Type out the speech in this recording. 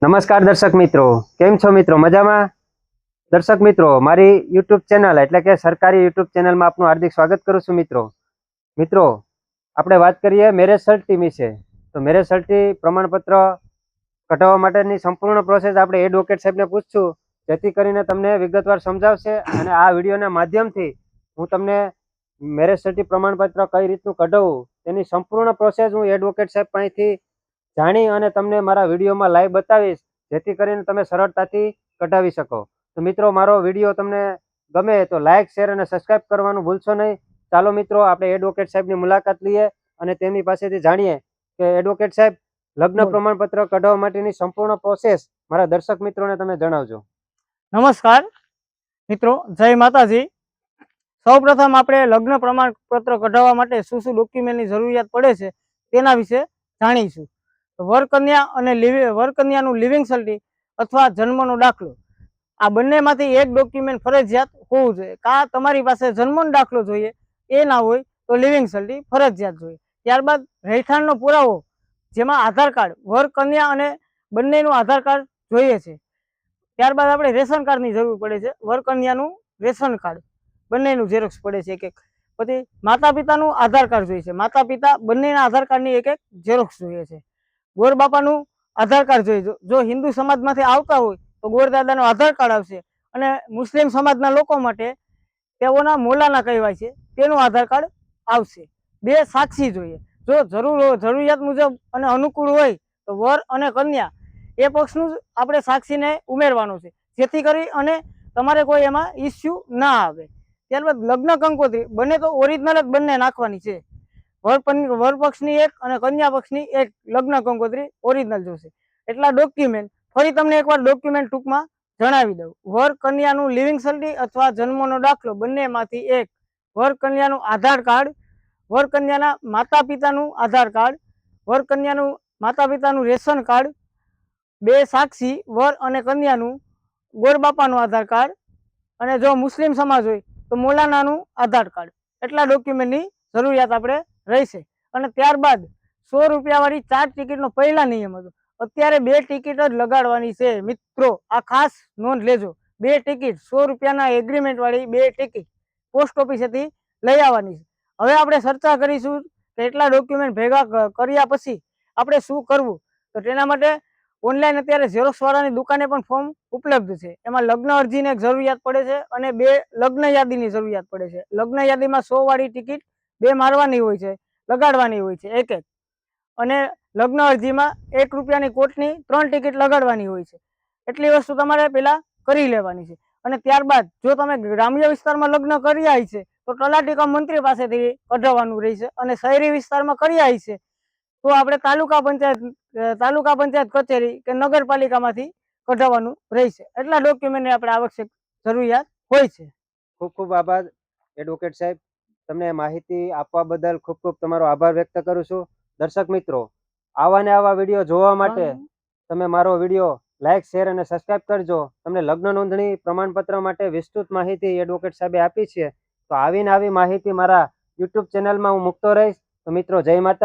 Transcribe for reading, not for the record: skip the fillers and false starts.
નમસ્કાર દર્શક મિત્રો, કેમ છો મિત્રો? મજામાં? દર્શક મિત્રો, મારી યુટ્યુબ ચેનલ એટલે કે સરકારી યુટ્યુબ ચેનલમાં આપનું હાર્દિક સ્વાગત કરું છું મિત્રો, આપણે વાત કરીએ મેરેજ સર્ટી વિશે. તો મેરેજ સર્ટી પ્રમાણપત્ર કઢાવવા માટેની સંપૂર્ણ પ્રોસેસ આપણે એડવોકેટ સાહેબને પૂછશું, જેથી કરીને તમને વિગતવાર સમજાવશે. અને આ વિડીયોના માધ્યમથી હું તમને મેરેજ સર્ટી પ્રમાણપત્ર કઈ રીતનું કઢાવવું તેની સંપૂર્ણ પ્રોસેસ હું એડવોકેટ સાહેબ પાસેથી જાણી અને તમને મારા વિડીયોમાં લાઈવ બતાવીશ, જેથી કરીને તમે સરળતાથી કઢાવી શકો. તો મિત્રો, મારો વિડીયો તમને ગમે તો લાઈક, શેર અને સબસ્ક્રાઈબ કરવાનું ભૂલશો નહીં. ચાલો મિત્રો, આપણે એડવોકેટ સાહેબની મુલાકાત લઈએ અને તેમની પાસેથી જાણીએ કે એડવોકેટ સાહેબ, લગ્ન પ્રમાણપત્ર કઢાવવા માટેની સંપૂર્ણ પ્રોસેસ મારા દર્શક મિત્રોને તમે જણાવજો. નમસ્કાર મિત્રો, જય માતાજી. સૌપ્રથમ આપણે લગ્ન પ્રમાણપત્ર કઢાવવા માટે શું શું ડોક્યુમેન્ટની જરૂરિયાત પડે છે તેના વિશે જાણીશું. વરકન્યા અને વરકન્યાનું લિવિંગ સર્ટી અથવા જન્મનો દાખલો, આ બંનેમાંથી એક ડોક્યુમેન્ટ ફરજિયાત હોવું જોઈએ. કાં તમારી પાસે જન્મનો દાખલો જોઈએ, એ ના હોય તો લિવિંગ સર્ટી ફરજિયાત જોઈએ. ત્યારબાદ રહેઠાણનો પુરાવો, જેમાં આધાર કાર્ડ, વરકન્યા અને બંનેનું આધાર કાર્ડ જોઈએ છે. ત્યારબાદ આપણે રેશન કાર્ડની જરૂર પડે છે. વરકન્યાનું રેશન કાર્ડ, બંનેનું ઝેરોક્સ પડે છે એક એક. પછી માતા પિતાનું આધાર કાર્ડ જોઈએ છે. માતા પિતા બંનેના આધાર કાર્ડની એક એક ઝેરોક્સ જોઈએ છે. ગોર બાપાનું આધાર કાર્ડ જોઈએ. જો હિન્દુ સમાજમાંથી આવતા હોય તો ગોર દાદાનો આધાર કાર્ડ આવશે, અને મુસ્લિમ સમાજના લોકો માટે તેઓના મોલાના કહેવાય છે, તેનું આધાર કાર્ડ આવશે. 2 સાક્ષી જોઈએ. જો જરૂરિયાત મુજબ અને અનુકૂળ હોય તો વર અને કન્યા એ પક્ષનું જ આપણે સાક્ષીને ઉમેરવાનું છે, જેથી કરી અને તમારે કોઈ એમાં ઇસ્યુ ના આવે. ત્યારબાદ લગ્ન કંકોત્રી, બંને તો ઓરિજિનલ જ બંને નાખવાની છે. વર પક્ષની એક અને કન્યા પક્ષની એક લગ્ન કંકોત્રી ઓરિજિનલ જોશે. એટલા ડોક્યુમેન્ટ ફરી તમને એકવાર ડોક્યુમેન્ટ ટૂંકમાં જણાવી દઉં. વર કન્યાનું લિવિંગ સર્ટી અથવા જન્મનો દાખલો, બંનેમાંથી એક. વર કન્યાનું આધાર કાર્ડ, વર કન્યાના માતા પિતાનું આધાર કાર્ડ, વર કન્યાનું માતા પિતાનું રેશન કાર્ડ, 2 સાક્ષી વર અને કન્યાનું, ગોર બાપાનું આધાર કાર્ડ, અને જો મુસ્લિમ સમાજ હોય તો મોલાનાનું આધાર કાર્ડ. એટલા ડોક્યુમેન્ટની જરૂરિયાત આપણે રહેશે. અને ત્યારબાદ 100 રૂપિયાવાળી 4 ટિકિટનો પહેલા નિયમ હતો, અત્યારે 2 ટિકિટ જ લગાડવાની છે મિત્રો. આ ખાસ નોંધ લેજો. 2 ટિકિટ, 100 રૂપિયાના એગ્રીમેન્ટ વાળી 2 ટિકિટ પોસ્ટ ઓફિસેથી લઈ આવવાની છે. હવે આપણે ચર્ચા કરીશું કે એટલા ડોક્યુમેન્ટ ભેગા કર્યા પછી આપણે શું કરવું. તો તેના માટે ઓનલાઈન અત્યારે ઝેરોક્સ વાળાની દુકાને પણ ફોર્મ ઉપલબ્ધ છે. એમાં લગ્ન અરજીની એક જરૂરિયાત પડે છે અને 2 લગ્ન યાદીની જરૂરિયાત પડે છે. લગ્ન યાદીમાં 100 વાળી ટિકિટ 2 મારવાની હોય છે, લગાડવાની હોય છે એક એક. અને લગ્ન અરજીમાં 1 રૂપિયાની કોટની 3 ટિકિટ લગાડવાની હોય છે. એટલી વસ્તુ તમારે પહેલા કરી લેવાની છે. અને ત્યારબાદ જો તમે ગ્રામ્ય વિસ્તારમાં લગ્ન કર્યા છે તો તલાટી કમ મંત્રી પાસેથી કઢાવવાનું રહેશે, અને શહેરી વિસ્તારમાં કર્યા છે તો આપણે તાલુકા પંચાયત કચેરી કે નગરપાલિકામાંથી કઢાવવાનું રહેશે. એટલા ડોક્યુમેન્ટની આપણે આવશ્યક જરૂરિયાત હોય છે. ખૂબ ખૂબ આભાર એડવોકેટ સાહેબ. તમને માહિતી આપવા બદલ ખૂબ ખૂબ તમારો આભાર વ્યક્ત કરું છું. દર્શક મિત્રો, આવા ને આવા વિડીયો જોવા માટે તમે મારો વિડીયો લાઈક, શેર અને સબસ્ક્રાઇબ કરજો. તમને લગ્ન નોંધણી પ્રમાણપત્ર માટે વિસ્તૃત માહિતી એડવોકેટ સાહેબે આપી છે. તો આવીને આવી માહિતી મારા યુટ્યુબ ચેનલમાં હું મૂકતો રહીશ. તો મિત્રો, જય માતા.